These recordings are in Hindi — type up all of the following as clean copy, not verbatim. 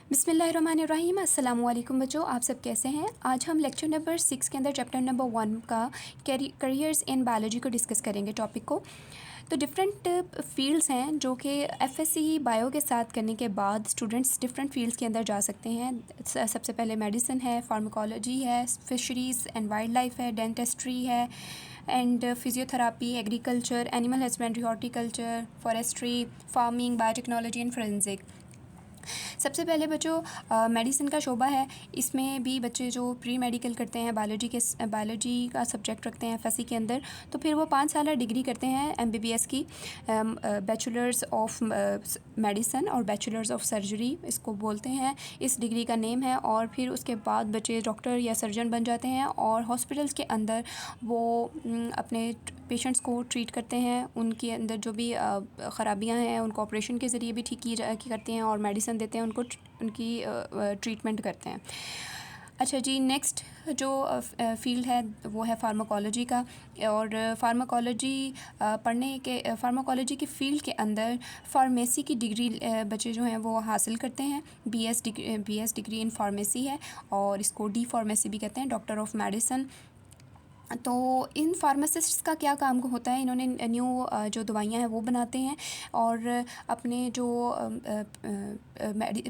बिस्मिल्लाहिर्रहमानिर्रहीम। अस्सलाम वालेकुम बच्चों, आप सब कैसे हैं। आज हम लेक्चर नंबर 6 के अंदर चैप्टर नंबर 1 का करियर्स इन बायोलॉजी को डिस्कस करेंगे टॉपिक को। तो डिफरेंट फील्ड्स हैं जो कि एफएससी बायो के साथ करने के बाद स्टूडेंट्स डिफरेंट फील्ड्स के अंदर जा सकते हैं। सबसे पहले मेडिसिन है, फार्माकोलॉजी है, फिशरीज़ एंड वाइल्ड लाइफ है, डेंटिस्ट्री है and physiotherapy, agriculture, animal husbandry, horticulture, forestry, farming, biotechnology and forensic. सबसे पहले बच्चों मेडिसिन का शोबा है। इसमें भी बच्चे जो प्री मेडिकल करते हैं, बायोलॉजी का सब्जेक्ट रखते हैं एफएससी के अंदर, तो फिर वो 5 साल डिग्री करते हैं एमबीबीएस की, बैचलर्स ऑफ मेडिसिन और बैचलर्स ऑफ सर्जरी इसको बोलते हैं, इस डिग्री का नेम है। और फिर उसके बाद बच्चे डॉक्टर या सर्जन बन जाते हैं और हॉस्पिटल्स के अंदर वो अपने पेशेंट्स को ट्रीट करते हैं। उनके अंदर जो भी ख़राबियाँ हैं उनको ऑपरेशन के ज़रिए भी ठीक की करते हैं और मेडिसिन देते हैं उनको, उनकी ट्रीटमेंट करते हैं। अच्छा जी, नेक्स्ट जो फील्ड है वो है फार्माकोलॉजी का। और फार्माकोलॉजी के फ़ील्ड के अंदर फार्मेसी की डिग्री बच्चे जो हैं वो हासिल करते हैं। बीएस डिग्री इन फार्मेसी है और इसको डी फार्मेसी भी कहते हैं, डॉक्टर ऑफ मेडिसिन। तो इन फार्मासिस्ट्स का क्या काम होता है, इन्होंने न्यू जो दवाइयाँ हैं वो बनाते हैं और अपने जो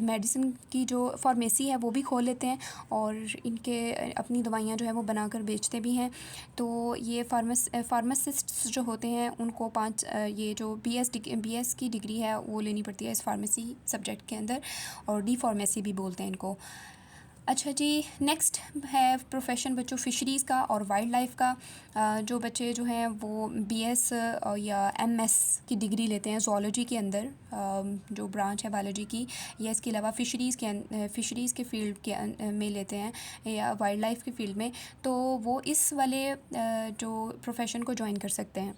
मेडिसिन की जो फार्मेसी है वो भी खोल लेते हैं और इनके अपनी दवाइयाँ जो है वो बनाकर बेचते भी हैं। तो ये फार्मासिस्ट्स जो होते हैं उनको ये जो बीएस की डिग्री है वो लेनी पड़ती है इस फार्मेसी सब्जेक्ट के अंदर, और डी फार्मेसी भी बोलते हैं इनको। अच्छा जी, नेक्स्ट है प्रोफेशन बच्चों फिशरीज़ का और वाइल्ड लाइफ का। जो बच्चे जो हैं वो बीएस या एमएस की डिग्री लेते हैं ज़ूलॉजी के अंदर, जो ब्रांच है बायोलॉजी की, या इसके अलावा फिशरीज़ के फील्ड के में लेते हैं या वाइल्ड लाइफ के फील्ड में, तो वो इस वाले जो प्रोफेशन को ज्वाइन कर सकते हैं।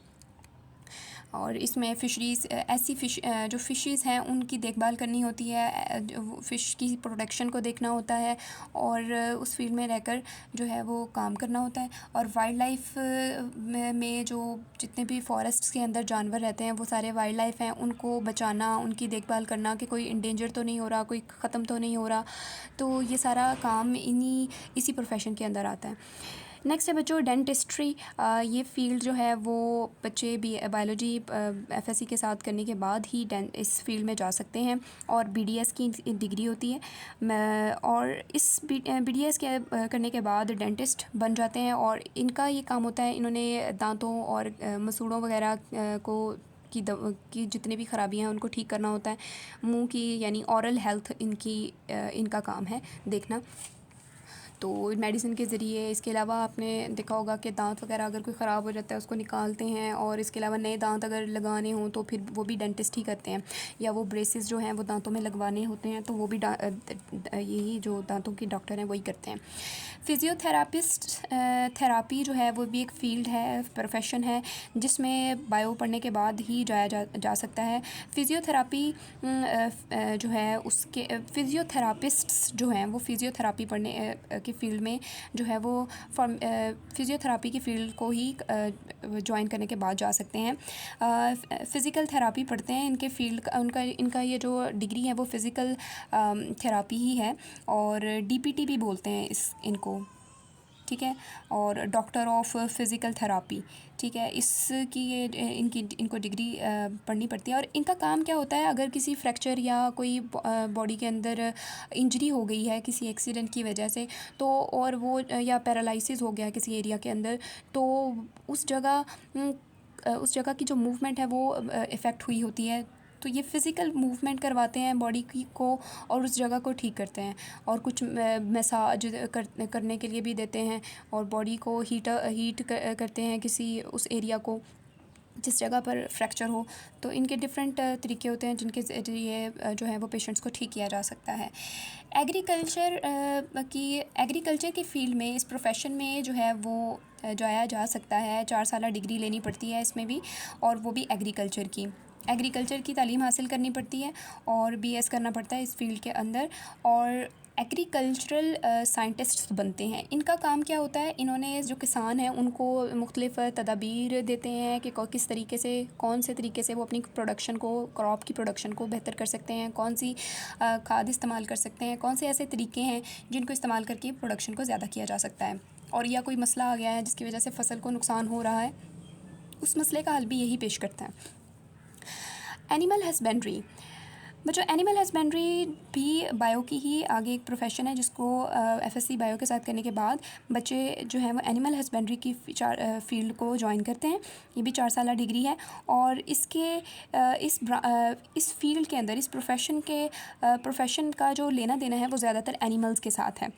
और इसमें फ़िशरीज़ ऐसी जो फ़िशेज़ हैं उनकी देखभाल करनी होती है, फ़िश की प्रोडक्शन को देखना होता है और उस फील्ड में रहकर जो है वो काम करना होता है। और वाइल्ड लाइफ में जो जितने भी फॉरेस्ट्स के अंदर जानवर रहते हैं वो सारे वाइल्ड लाइफ हैं, उनको बचाना, उनकी देखभाल करना कि कोई इंडेंजर तो नहीं हो रहा, कोई ख़त्म तो नहीं हो रहा। तो ये सारा काम इसी प्रोफेशन के अंदर आता है। नेक्स्ट है बच्चों डेंटिस्ट्री। ये फील्ड जो है वो बच्चे भी बायोलॉजी एफएससी के साथ करने के बाद ही इस फील्ड में जा सकते हैं और बीडीएस की डिग्री होती है। और इस बीडीएस के करने के बाद डेंटिस्ट बन जाते हैं और इनका ये काम होता है, इन्होंने दांतों और मसूड़ों वगैरह की जितनी भी ख़राबियाँ हैं उनको ठीक करना होता है। मुंह की यानी ऑरल हेल्थ इनका काम है देखना। तो मेडिसिन के ज़रिए, इसके अलावा आपने देखा होगा कि दांत वगैरह अगर कोई ख़राब हो जाता है उसको निकालते हैं, और इसके अलावा नए दांत अगर लगाने हों तो फिर वो भी डेंटिस्ट ही करते हैं, या वो ब्रेसेस जो हैं वो दांतों में लगवाने होते हैं तो वो भी यही जो दांतों के डॉक्टर हैं वही करते हैं। फिज़ियोथेरापिस्ट थेरापी जो है वो भी एक फ़ील्ड है, प्रोफेशन है, जिसमें बायो पढ़ने के बाद ही जाया जा सकता है। फिज़ियोथेरापी जो है उसके फिज़ियोथेरापिस्ट्स जो हैं वो फिज़ियोथेरापी पढ़ने की फ़ील्ड में जो है वो फिज़ियोथेरापी की फ़ील्ड को ही ज्वाइन करने के बाद जा सकते हैं। फ़िज़िकल थेरापी पढ़ते हैं, इनके फ़ील्ड का इनका ये जो डिग्री है वो फ़िज़िकल थेरापी ही है और डीपीटी भी बोलते हैं इनको, ठीक है, और डॉक्टर ऑफ फ़िज़िकल थेरापी, ठीक है। इसकी ये इनको डिग्री पढ़नी पड़ती है। और इनका काम क्या होता है, अगर किसी फ्रैक्चर या कोई बॉडी के अंदर इंजरी हो गई है किसी एक्सीडेंट की वजह से, तो और वो या पैरालिसिस हो गया किसी एरिया के अंदर, तो उस जगह की जो मूवमेंट है वो इफ़ेक्ट हुई होती है, तो ये फ़िज़िकल मूवमेंट करवाते हैं बॉडी को और उस जगह को ठीक करते हैं, और कुछ मसाज करने के लिए भी देते हैं और बॉडी को हीट करते हैं किसी उस एरिया को जिस जगह पर फ्रैक्चर हो। तो इनके डिफरेंट तरीके होते हैं जिनके ज़रिए जो है वो पेशेंट्स को ठीक किया जा सकता है। एग्रीकल्चर की फ़ील्ड में, इस प्रोफेशन में जो है वो जाया जा सकता है। 4 साल डिग्री लेनी पड़ती है इसमें भी, और वो भी एग्रीकल्चर की तालीम हासिल करनी पड़ती है और बीएस करना पड़ता है इस फील्ड के अंदर। और एग्रीकल्चरल साइंटिस्ट्स बनते हैं। इनका काम क्या होता है, इन्होंने जो किसान हैं उनको मुख्तलिफ़ तदाबीर देते हैं कि किस तरीके से, कौन से तरीके से वो अपनी प्रोडक्शन को, क्रॉप की प्रोडक्शन को बेहतर कर सकते हैं, कौन सी खाद इस्तेमाल कर सकते हैं, कौन से ऐसे तरीके हैं जिनको इस्तेमाल करके प्रोडक्शन को ज़्यादा किया जा सकता है। और या कोई मसला आ गया है जिसकी वजह से फ़सल को नुकसान हो रहा है, उस मसले का हल भी यही पेश करता है। एनिमल हस्बेंड्री, बच्चों एनिमल हस्बेंड्री भी बायो की ही आगे एक प्रोफेशन है, जिसको एफएससी बायो के साथ करने के बाद बच्चे जो हैं वो एनिमल हस्बेंड्री की फील्ड को ज्वाइन करते हैं। ये भी 4 साल डिग्री है और इसके इस फील्ड के अंदर, इस प्रोफेशन का जो लेना देना है वो ज़्यादातर एनिमल्स के साथ है।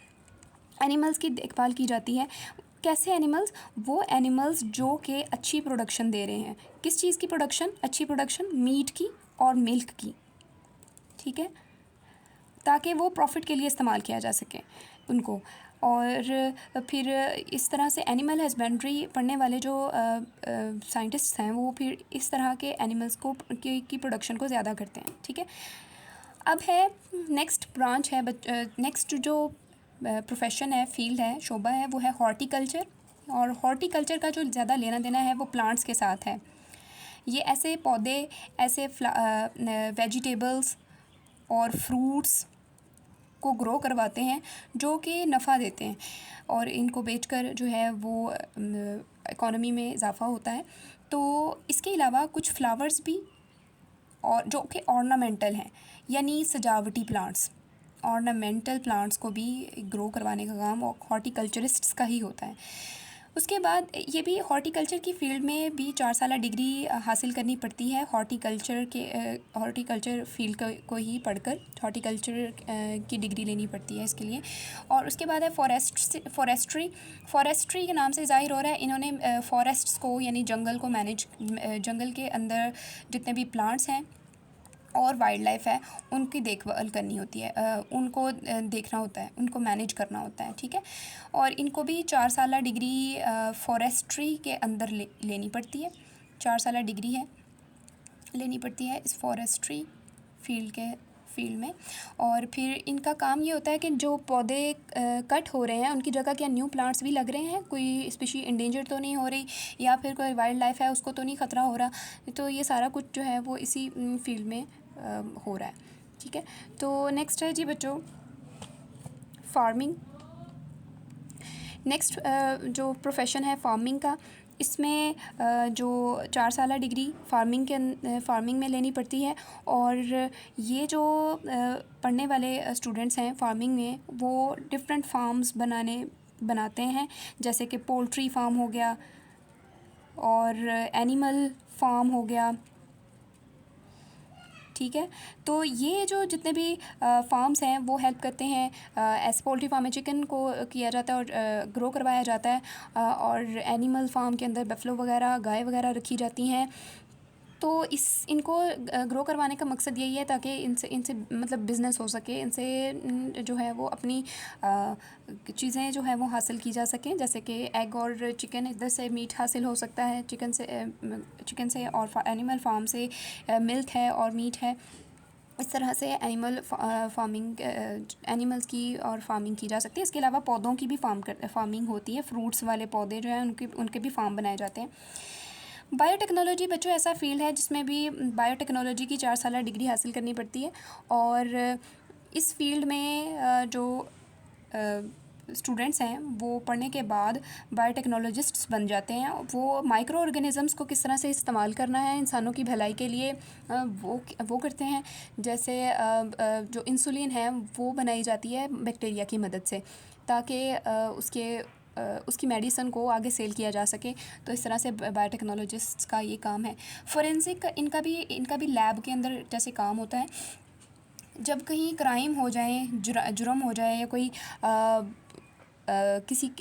एनिमल्स की देखभाल की जाती है। कैसे एनिमल्स? वो एनिमल्स जो कि अच्छी प्रोडक्शन दे रहे हैं। किस चीज़ की प्रोडक्शन? अच्छी प्रोडक्शन मीट की और मिल्क की, ठीक है, ताकि वो प्रॉफिट के लिए इस्तेमाल किया जा सके उनको। और फिर इस तरह से एनिमल हस्बेंड्री पढ़ने वाले जो साइंटिस्ट्स हैं वो फिर इस तरह के एनिमल्स को की प्रोडक्शन को ज़्यादा करते हैं, ठीक है। अब है नेक्स्ट ब्रांच है, नेक्स्ट जो प्रोफेशन है, फील्ड है, शोबा है, वो है हॉर्टिकल्चर। और हॉर्टिकल्चर का जो ज़्यादा लेना देना है वो प्लांट्स के साथ है। ये ऐसे पौधे, ऐसे वेजिटेबल्स और फ्रूट्स को ग्रो करवाते हैं जो कि नफ़ा देते हैं और इनको बेचकर जो है वो इकोनॉमी में इजाफ़ा होता है। तो इसके अलावा कुछ फ्लावर्स भी, और जो कि ऑर्नामेंटल हैं, यानी सजावटी प्लांट्स, ऑर्नामेंटल प्लांट्स को भी ग्रो करवाने का काम हॉर्टिकल्चरिस्ट्स का ही होता है। उसके बाद ये भी हॉर्टिकल्चर की फील्ड में भी 4 साल डिग्री हासिल करनी पड़ती है। हॉर्टिकल्चर फील्ड को ही पढ़कर हॉर्टिकल्चर की डिग्री लेनी पड़ती है इसके लिए। और उसके बाद है फॉरेस्ट्री के नाम से ज़ाहिर हो रहा है इन्होंने फॉरेस्ट्स को, यानी जंगल को मैनेज, जंगल के अंदर जितने भी प्लांट्स हैं और वाइल्ड लाइफ है उनकी देखभाल करनी होती है, उनको देखना होता है, उनको मैनेज करना होता है, ठीक है। और इनको भी 4 साल डिग्री फॉरेस्ट्री के अंदर लेनी पड़ती है। 4 साल डिग्री है, लेनी पड़ती है इस फॉरेस्ट्री फील्ड में। और फिर इनका काम ये होता है कि जो पौधे कट हो रहे हैं उनकी जगह क्या न्यू प्लांट्स भी लग रहे हैं, कोई स्पीशी इंडेंजर तो नहीं हो रही, या फिर कोई वाइल्ड लाइफ है उसको तो नहीं ख़तरा हो रहा। तो ये सारा कुछ जो है वो इसी फील्ड में हो रहा है, ठीक है। तो नेक्स्ट है जी बच्चों फार्मिंग। नेक्स्ट जो प्रोफेशन है फार्मिंग का, इसमें जो 4 साल डिग्री फार्मिंग में लेनी पड़ती है। और ये जो पढ़ने वाले स्टूडेंट्स हैं फार्मिंग में, वो डिफरेंट फार्म्स बनाते हैं, जैसे कि पोल्ट्री फार्म हो गया और एनिमल फार्म हो गया, ठीक है। तो ये जो जितने भी फार्म्स हैं वो हेल्प करते हैं। एस पोल्ट्री फार्म में चिकन को किया जाता है और ग्रो करवाया जाता है। और एनिमल फार्म के अंदर बफलो वगैरह, गाय वगैरह रखी जाती हैं। तो इनको ग्रो करवाने का मकसद यही है ताकि इनसे मतलब बिज़नेस हो सके, इनसे जो है वो अपनी चीज़ें जो है वो हासिल की जा सकें। जैसे कि एग और चिकन, इधर से मीट हासिल हो सकता है चिकन से और एनिमल फार्म से मिल्क है और मीट है। इस तरह से एनिमल्स की और फार्मिंग की जा सकती है। इसके अलावा पौधों की भी फार्मिंग होती है। फ्रूट्स वाले पौधे जो हैं उनके भी फार्म बनाए जाते हैं। बायोटेक्नोलॉजी बच्चों ऐसा फील्ड है जिसमें भी बायोटेक्नोलॉजी की 4 साल डिग्री हासिल करनी पड़ती है। और इस फील्ड में जो स्टूडेंट्स हैं वो पढ़ने के बाद बायोटेक्नोलॉजिस्ट्स बन जाते हैं। वो माइक्रो ऑर्गेनिज़म्स को किस तरह से इस्तेमाल करना है इंसानों की भलाई के लिए वो करते हैं। जैसे जो इंसुलिन है वो बनाई जाती है बैक्टीरिया की मदद से, ताकि उसकी मेडिसिन को आगे सेल किया जा सके। तो इस तरह से बायोटेक्नोलॉजिस्ट्स का ये काम है। फोरेंसिक इनका भी लैब के अंदर जैसे काम होता है। जब कहीं क्राइम हो जाए, जुर्म हो जाए, या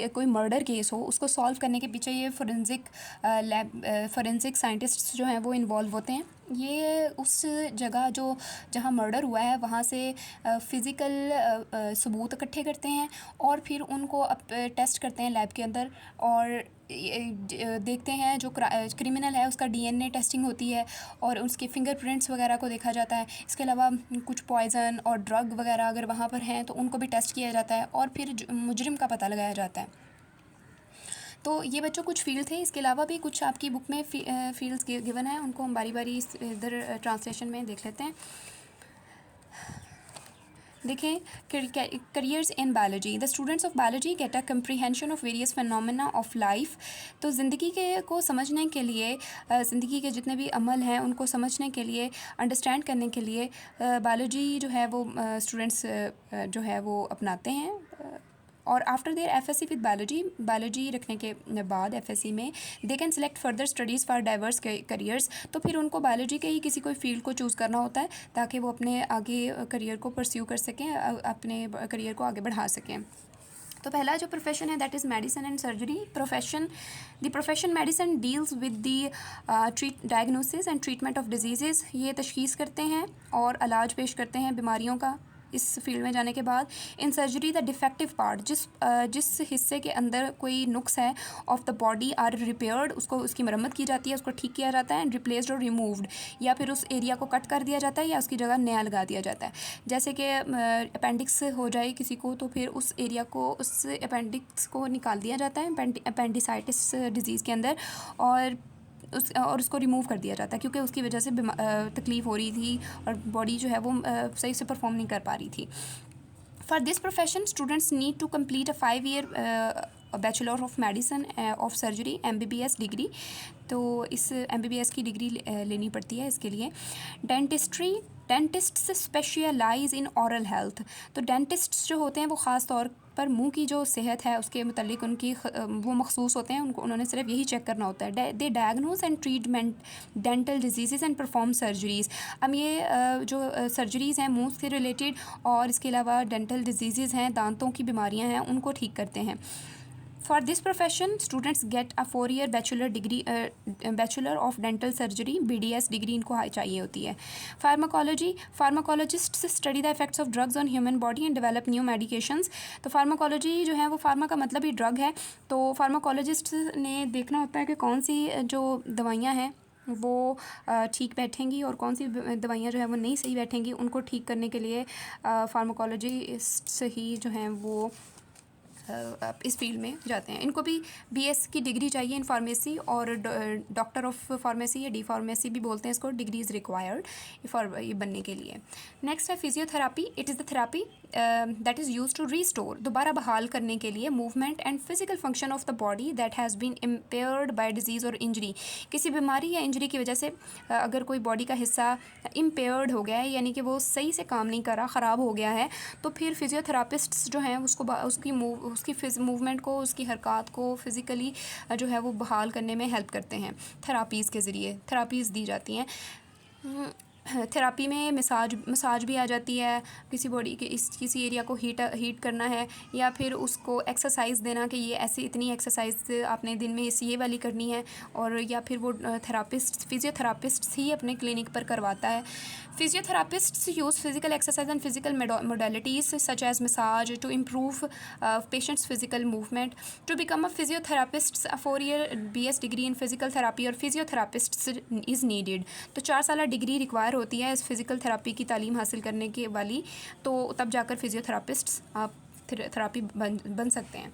कोई मर्डर केस हो, उसको सॉल्व करने के पीछे ये फोरेंसिक साइंटिस्ट्स जो हैं वो इन्वॉल्व होते हैं। ये उस जगह जो जहाँ मर्डर हुआ है वहाँ से फ़िज़िकल सबूत इकट्ठे करते हैं और फिर उनको टेस्ट करते हैं लैब के अंदर, और देखते हैं जो क्रिमिनल है उसका डीएनए टेस्टिंग होती है और उसके फिंगरप्रिंट्स वगैरह को देखा जाता है। इसके अलावा कुछ पॉइज़न और ड्रग वगैरह अगर वहाँ पर हैं तो उनको भी टेस्ट किया जाता है और फिर मुजरिम का पता लगाया जाता है। तो ये बच्चों कुछ फील्ड थे, इसके अलावा भी कुछ आपकी बुक में फील्ड्स गिवन है, उनको हम बारी बारी इधर ट्रांसलेशन में देख लेते हैं। देखें, careers in biology, the students of biology get a comprehension of various phenomena of life. तो ज़िंदगी के को समझने के लिए, ज़िंदगी के जितने भी अमल हैं उनको समझने के लिए, अंडरस्टैंड करने के लिए बायोलॉजी जो है वो स्टूडेंट्स जो है वो अपनाते हैं। और after their FSc with biology रखने के बाद एफएससी में they can select further studies for diverse careers. तो फिर उनको बायोलॉजी के ही किसी कोई फील्ड को चूज़ करना होता है ताकि वो अपने आगे करियर को परस्यू कर सकें, अपने करियर को आगे बढ़ा सकें। तो पहला जो प्रोफेशन है that is medicine and surgery. The profession medicine deals with the diagnosis and treatment of disease. ये तशख़ीस करते हैं और इलाज पेश करते हैं बीमारियों का। इस फील्ड में जाने के बाद in surgery the defective part, जिस हिस्से के अंदर कोई नुक्स है of the body are repaired, उसको उसकी मरम्मत की जाती है, उसको ठीक किया जाता है, एंड रिप्लेस्ड और रिमूव्ड, या फिर उस एरिया को कट कर दिया जाता है या उसकी जगह नया लगा दिया जाता है। जैसे कि अपेंडिक्स हो जाए किसी को तो फिर उस एरिया को, उस अपेंडिक्स को निकाल दिया जाता है अपेंडिसाइटिस डिजीज़ के अंदर, और उसको रिमूव कर दिया जाता है क्योंकि उसकी वजह से तकलीफ़ हो रही थी और बॉडी जो है वो सही से परफॉर्म नहीं कर पा रही थी। For this profession students need to complete a 5 year bachelor of medicine of surgery MBBS degree. तो इस MBBS की डिग्री लेनी पड़ती है इसके लिए। डेंटिस्ट्स स्पेशलाइज इन ओरल हेल्थ। तो डेंटिस्ट्स जो होते हैं वो ख़ास तौर पर मुंह की जो सेहत है उसके मुतालिक उनकी वो मखसूस होते हैं, उन्होंने सिर्फ यही चेक करना होता है। They diagnose and treatment dental disease and perform surgeries. अब ये जो सर्जरीज़ हैं मुंह से रिलेटेड और इसके अलावा डेंटल डिजीज़ हैं, दांतों की बीमारियां हैं, उनको ठीक करते हैं। For this profession students get a 4 year bachelor of dental surgery BDS degree इनको चाहिए होती है। Pharmacologist study the effects of drugs on human body and develop new medications. तो फार्माकोलॉजी जो है वो फार्मा का मतलब ही ड्रग है, तो फार्माकोलॉजिस्ट ने देखना होता है कि कौन सी जो दवाइयाँ हैं वो ठीक बैठेंगी और कौन सी दवाइयाँ जो है वो नहीं सही बैठेंगी। उनको ठीक करने के लिए फार्माकोलॉजिस्ट ही जो हैं वो इस फील्ड में जाते हैं। इनको भी BS की डिग्री चाहिए इन फार्मेसी, और डॉक्टर ऑफ फार्मेसी या D फार्मेसी भी बोलते हैं इसको, डिग्री इज़ रिक्वायर्ड ये बनने के लिए। नेक्स्ट है physiotherapy. It is the therapy that is use to restore, दोबारा बहाल करने के लिए movement and physical function of the body that has been impaired by disease और इंजरी। किसी बीमारी या इंजरी की वजह से अगर कोई बॉडी का हिस्सा इम्पेयर्ड हो गया है, यानी कि वो सही से काम नहीं कर रहा, ख़राब हो गया है, तो फिर फिजियोथेरापिस्ट्स जो हैं उसको उसकी मूवमेंट को, उसकी हरकत को फिज़िकली जो है वो बहाल करने में हेल्प करते हैं। थेरापीज़ के ज़रिए थेरापीज़ दी जाती हैं। थेरापी में मसाज भी आ जाती है। किसी बॉडी के किसी एरिया को हीट करना है, या फिर उसको एक्सरसाइज देना कि ये ऐसी इतनी एक्सरसाइज आपने दिन में ये वाली करनी है, और या फिर वो फिजियोथेरापिस्ट ही अपने क्लिनिक पर करवाता है। Physiotherapists use physical exercise and physical modalities such as massage to improve patients physical movement. To become a physiotherapist a 4 year BS degree in physical therapy और फिजियोथेरापिस्ट इज़ नीडेड। तो 4 साल डिग्री रिक्वायर होती है इस फिज़िकल थेरापी की तालीम हासिल करने के वाली, तो तब जाकर फिजियोथेरापिस्ट्स आप थेरापी बन सकते हैं।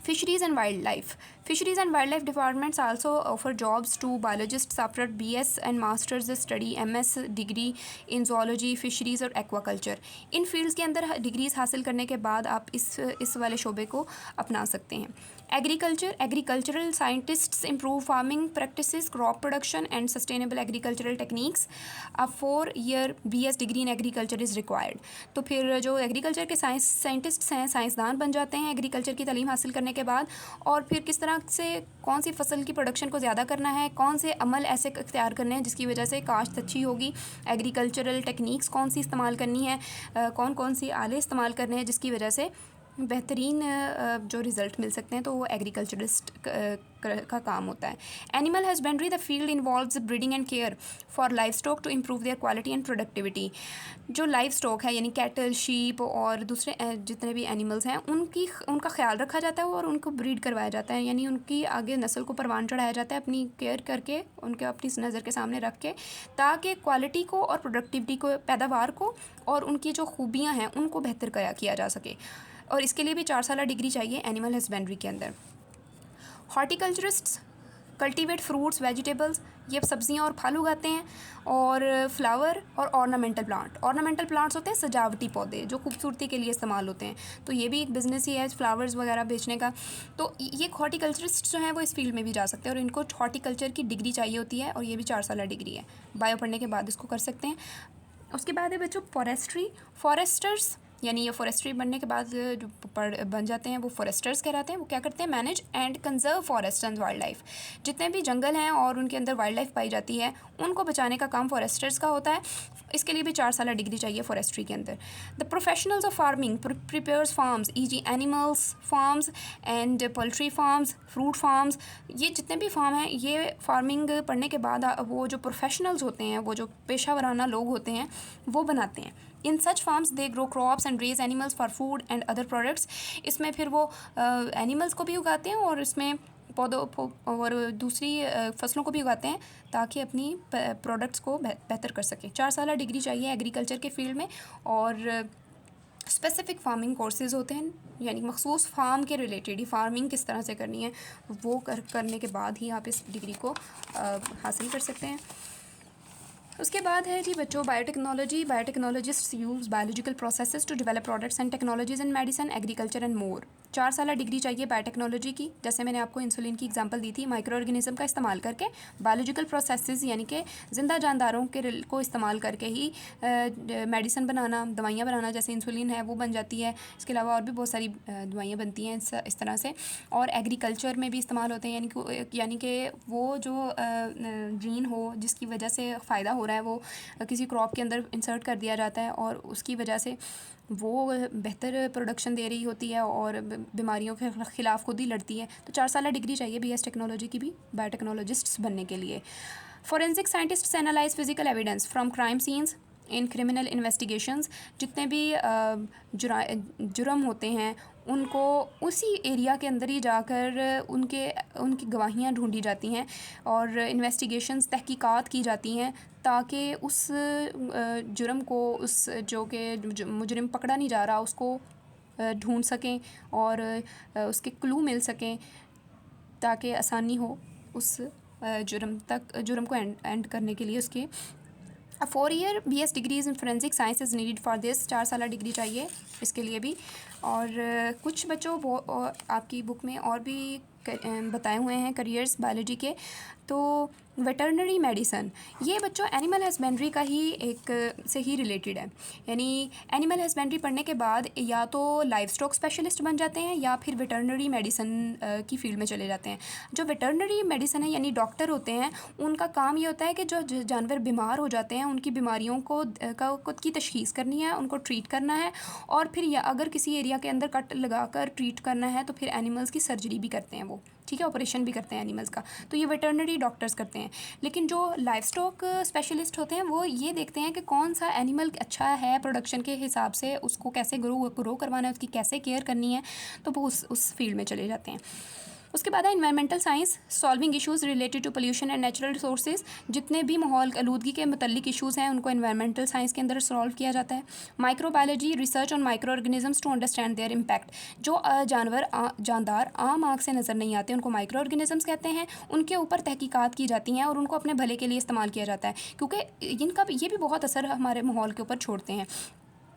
Fisheries and wildlife. Fisheries and wildlife departments also offer jobs to biologists after BS and masters study MS degree in zoology, fisheries और aquaculture. इन फील्ड्स के अंदर डिग्रीज़ हासिल करने के बाद आप इस वाले शोबे को अपना सकते हैं। Agricultural scientists improve farming practices, crop production and sustainable agricultural techniques. A 4 year BS degree in agriculture is required. तो फिर जो एग्रीकल्चर के साइंटिस्ट्स हैं, साइंसदान बन जाते हैं एग्रीकल्चर की तालीम हासिल करने के बाद, और फिर किस तरह से कौन सी फसल की प्रोडक्शन को ज़्यादा करना है, कौन से अमल ऐसे इख्तियार करने हैं जिसकी वजह से काश्त अच्छी होगी, एग्रीकल्चरल टेक्निक्स कौन सी इस्तेमाल करनी है, कौन कौन सी आले इस्तेमाल करने हैं जिसकी वजह से बेहतरीन जो रिज़ल्ट मिल सकते हैं तो वो एग्रीकल्चरिस्ट का काम होता है। Animal husbandry the field involves breeding and care for life stock to improve their quality and productivity. जो लाइफ स्टॉक है यानी कैटल, शीप और दूसरे जितने भी एनिमल्स हैं उनका ख्याल रखा जाता है और उनको ब्रीड करवाया जाता है, यानी उनकी आगे नस्ल को परवान चढ़ाया जाता है अपनी केयर करके, उनके अपनी नज़र के सामने रख के, ताकि क्वालिटी को और प्रोडक्टिविटी को, पैदावार को और उनकी जो खूबियाँ हैं उनको बेहतर किया जा सके। और इसके लिए भी 4 साल डिग्री चाहिए एनिमल हस्बेंड्री के अंदर। हॉर्टिकल्चरिस्ट्स कल्टीवेट फ्रूट्स, वेजिटेबल्स, ये सब्जियां और फल उगाते हैं, और फ्लावर और ऑर्नामेंटल प्लांट। ऑर्नामेंटल प्लांट्स होते हैं सजावटी पौधे जो खूबसूरती के लिए इस्तेमाल होते हैं, तो ये भी एक बिज़नेस ही है फ्लावर्स वगैरह बेचने का। तो ये हॉर्टिकल्चरिस्ट जो हैं वो इस फील्ड में भी जा सकते हैं और इनको हॉर्टिकल्चर की डिग्री चाहिए होती है, और ये भी 4 साल डिग्री है, बायो पढ़ने के बाद इसको कर सकते हैं। उसके बाद है बच्चों फॉरेस्ट्री। फॉरेस्टर्स यानी ये फॉरेस्ट्री बनने के बाद जो बन जाते हैं वो फॉरेस्टर्स कहलाते हैं। वो क्या करते हैं? Manage and conserve forest and wild life. जितने भी जंगल हैं और उनके अंदर वाइल्ड लाइफ पाई जाती है उनको बचाने का काम फॉरेस्टर्स का होता है। इसके लिए भी 4 साल डिग्री चाहिए फॉरेस्ट्री के अंदर। The professionals of farming prepares farms E G. Animals farms and poultry farms, fruit farms. ये जितने भी फार्म हैं ये फार्मिंग पढ़ने के बाद वो जो प्रोफेशनल्स होते हैं, वो जो पेशा वराना लोग होते हैं वो बनाते हैं। In such farms they grow crops and raise animals for food and other products. इसमें फिर वो एनिमल्स को भी उगाते हैं और इसमें पौधों और दूसरी फसलों को भी उगाते हैं ताकि अपनी प्रोडक्ट्स को बेहतर कर सकें। 4 साल डिग्री चाहिए एग्रीकल्चर के फील्ड में, और स्पेसिफ़िक फार्मिंग कोर्सेज़ होते हैं, यानी मखसूस फार्म के रिलेटेड ही फार्मिंग किस तरह से करनी है वो करने के बाद ही आप इस डिग्री को हासिल कर सकते हैं। उसके बाद है जी बच्चों biotechnology. Biotechnologists use biological processes to develop products and technologies in medicine, agriculture and more. 4 साल डिग्री चाहिए बायोटेक्नोलॉजी की। जैसे मैंने आपको इंसुलिन की एग्जांपल दी थी, माइक्रो ऑर्गेनिज्म का इस्तेमाल करके बायोलॉजिकल प्रोसेसेस यानी कि जिंदा जानदारों को इस्तेमाल करके ही मेडिसिन बनाना, दवाइयाँ बनाना, जैसे इंसुलिन है वो बन जाती है। इसके अलावा और भी बहुत सारी दवाइयाँ बनती हैं इस तरह से। और एग्रीकल्चर में भी इस्तेमाल होते हैं, यानी कि वो जो जीन हो जिसकी वजह से फ़ायदा हो रहा है वो किसी क्रॉप के अंदर इंसर्ट कर दिया जाता है और उसकी वजह से वो बेहतर प्रोडक्शन दे रही होती है और बीमारियों के ख़िलाफ़ खुद ही लड़ती है। तो 4 साल डिग्री चाहिए बीएस टेक्नोलॉजी की भी बायोटेक्नोलॉजिस्ट्स बनने के लिए। Forensic scientists analyse physical evidence from crime scenes in criminal investigations. जितने भी जुर्म होते हैं उनको उसी एरिया के अंदर ही जाकर उनकी गवाहियाँ ढूंढी जाती हैं और इन्वेस्टिगेशंस तहकीकात की जाती हैं ताकि उस जुर्म को, उस जो कि मुजरिम पकड़ा नहीं जा रहा उसको ढूंढ सकें और उसके क्लू मिल सकें ताकि आसानी हो उस जुर्म को एंड करने के लिए। उसके 4 year BS degrees in forensic science is needed for this. 4 साल डिग्री चाहिए इसके लिए भी। और कुछ बच्चों आपकी बुक में और भी बताए हुए हैं करियर्स बायोलॉजी के। तो वेटरनरी मेडिसन ये बच्चों एनिमल हस्बेंड्री का ही एक से ही रिलेटेड है, यानी एनिमल हस्बेंड्री पढ़ने के बाद या तो लाइफ स्टॉक स्पेशलिस्ट बन जाते हैं या फिर वेटरनरी मेडिसन की फील्ड में चले जाते हैं। जो वेटरनरी मेडिसन है यानी डॉक्टर होते हैं, उनका काम ये होता है कि जो जानवर बीमार हो जाते हैं उनकी बीमारियों की तशख़ीस करनी है, उनको ट्रीट करना है, और फिर या अगर किसी एरिया के अंदर कट लगाकर ट्रीट करना है तो फिर एनिमल्स की सर्जरी भी करते हैं वो, ठीक है, ऑपरेशन भी करते हैं एनिमल्स का। तो ये वेटरनरी डॉक्टर्स करते हैं। लेकिन जो लाइफ स्टॉक स्पेशलिस्ट होते हैं वो ये देखते हैं कि कौन सा एनिमल अच्छा है प्रोडक्शन के हिसाब से, उसको कैसे ग्रो करवाना है, उसकी कैसे केयर करनी है, तो वो उस फील्ड में चले जाते हैं। उसके बाद है environmental science, solving issues related to pollution and natural resources. जितने भी माहौल आलूदगी के मुतल्लिक इशूज़ हैं उनको इन्वायरमेंटल साइंस के अंदर सॉल्व किया जाता है। Microbiology, research on micro organisms to understand their impact. जो जानदार आम आँख से नज़र नहीं आते उनको माइक्रो ऑर्गेनिजम्स कहते हैं, उनके ऊपर तहकीकात की जाती हैं और उनको अपने भले के लिए इस्तेमाल किया जाता है, क्योंकि इनका ये भी बहुत असर हमारे माहौल के ऊपर छोड़ते हैं।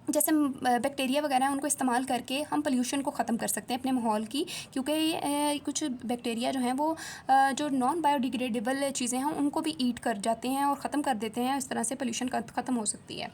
जैसे बैक्टीरिया वगैरह हैं उनको इस्तेमाल करके हम पोल्यूशन को ख़त्म कर सकते हैं अपने माहौल की, क्योंकि कुछ बैक्टीरिया जो हैं वो जो नॉन बायोडिग्रेडेबल चीज़ें हैं उनको भी ईट कर जाते हैं और ख़त्म कर देते हैं। इस तरह से पोल्यूशन ख़त्म हो सकती है।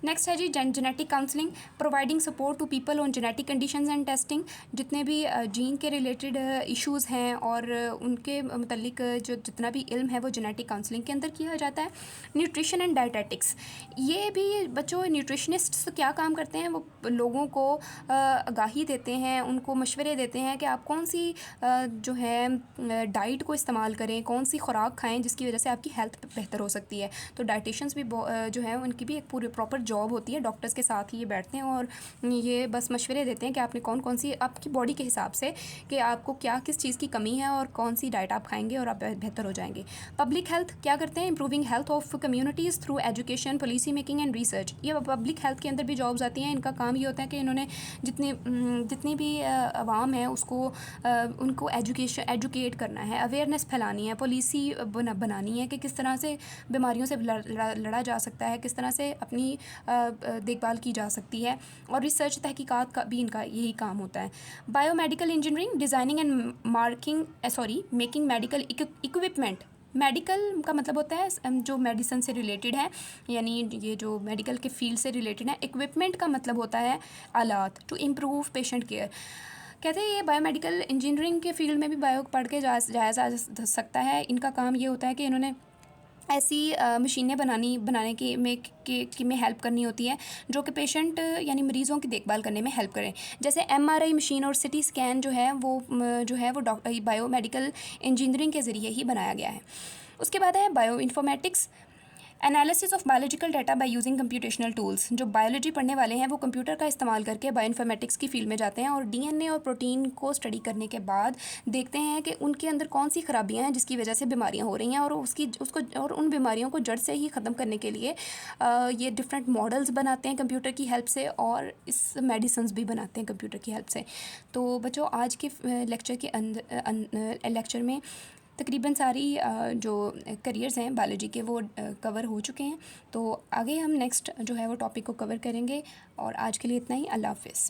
नेक्स्ट है जी genetic counselling, providing support to people on genetic conditions and testing. जितने भी जीन के रिलेटेड इश्यूज़ हैं और उनके मतलब जो जितना भी इल्म है वो जेनेटिक काउंसलिंग के अंदर किया जाता है। न्यूट्रिशन एंड डाइटेटिक्स, ये भी बच्चों न्यूट्रिशनिस्ट क्या काम करते हैं, वो लोगों को आगाही देते हैं, उनको मशवरे देते हैं कि आप कौन सी जो है डाइट को इस्तेमाल करें, कौन सी खुराक खाएं जिसकी वजह से आपकी हेल्थ बेहतर हो सकती है। तो डाइटिशियंस भी जो है उनकी भी एक पूरी प्रॉपर जॉब होती है, डॉक्टर्स के साथ ही ये बैठते हैं और ये बस मशवरे देते हैं कि आपने कौन कौन सी आपकी बॉडी के हिसाब से कि आपको क्या किस चीज़ की कमी है और कौन सी डाइट आप खाएंगे और आप बेहतर हो जाएंगे। पब्लिक हेल्थ क्या करते हैं, improving health of communities through education, policy making and research. ये पब्लिक हेल्थ के अंदर भी जॉब्स आती हैं। इनका काम ये होता है कि इन्होंने जितनी भी आवाम है उसको उनको एजुकेट करना है, अवेयरनेस फैलानी है, पॉलिसी बनानी है कि किस तरह से बीमारियों से लड़ा जा सकता है, किस तरह से अपनी देखभाल की जा सकती है, और रिसर्च तहकीकात का भी इनका यही काम होता है। Biomedical engineering, designing and making medical equipment. Medical का मतलब होता है जो मेडिसिन से रिलेटेड है, यानी ये जो मेडिकल के फील्ड से रिलेटेड है। इक्विपमेंट का मतलब होता है आलात, टू इम्प्रूव पेशेंट केयर। कहते हैं ये बायोमेडिकल इंजीनियरिंग के फील्ड में भी बायो पढ़ के जाया जा सकता है। इनका काम ये होता है कि इन्होंने ऐसी मशीनें बनाने में हेल्प करनी होती है जो कि पेशेंट यानी मरीज़ों की देखभाल करने में हेल्प करें। जैसे एमआरआई मशीन और सिटी स्कैन जो है वो बायोमेडिकल इंजीनियरिंग के ज़रिए ही बनाया गया है। उसके बाद है bio informatics, analysis of biological data by using computational tools. जो बायोलॉजी पढ़ने वाले हैं वो कंप्यूटर का इस्तेमाल करके बायोइन्फॉर्मेटिक्स की फील्ड में जाते हैं और डीएनए और प्रोटीन को स्टडी करने के बाद देखते हैं कि उनके अंदर कौन सी खराबियां हैं जिसकी वजह से बीमारियां हो रही हैं, और उन बीमारियों को जड़ से ही ख़त्म करने के लिए ये डिफरेंट मॉडल्स बनाते हैं कंप्यूटर की हेल्प से, और इस मेडिसिन भी बनाते हैं कंप्यूटर की हेल्प से। तो बच्चों आज के लेक्चर के लेक्चर में तकरीबन सारी जो करियर्स हैं बायोलॉजी के वो कवर हो चुके हैं। तो आगे हम नेक्स्ट जो है वो टॉपिक को कवर करेंगे, और आज के लिए इतना ही। अल्लाह हाफ़िज़।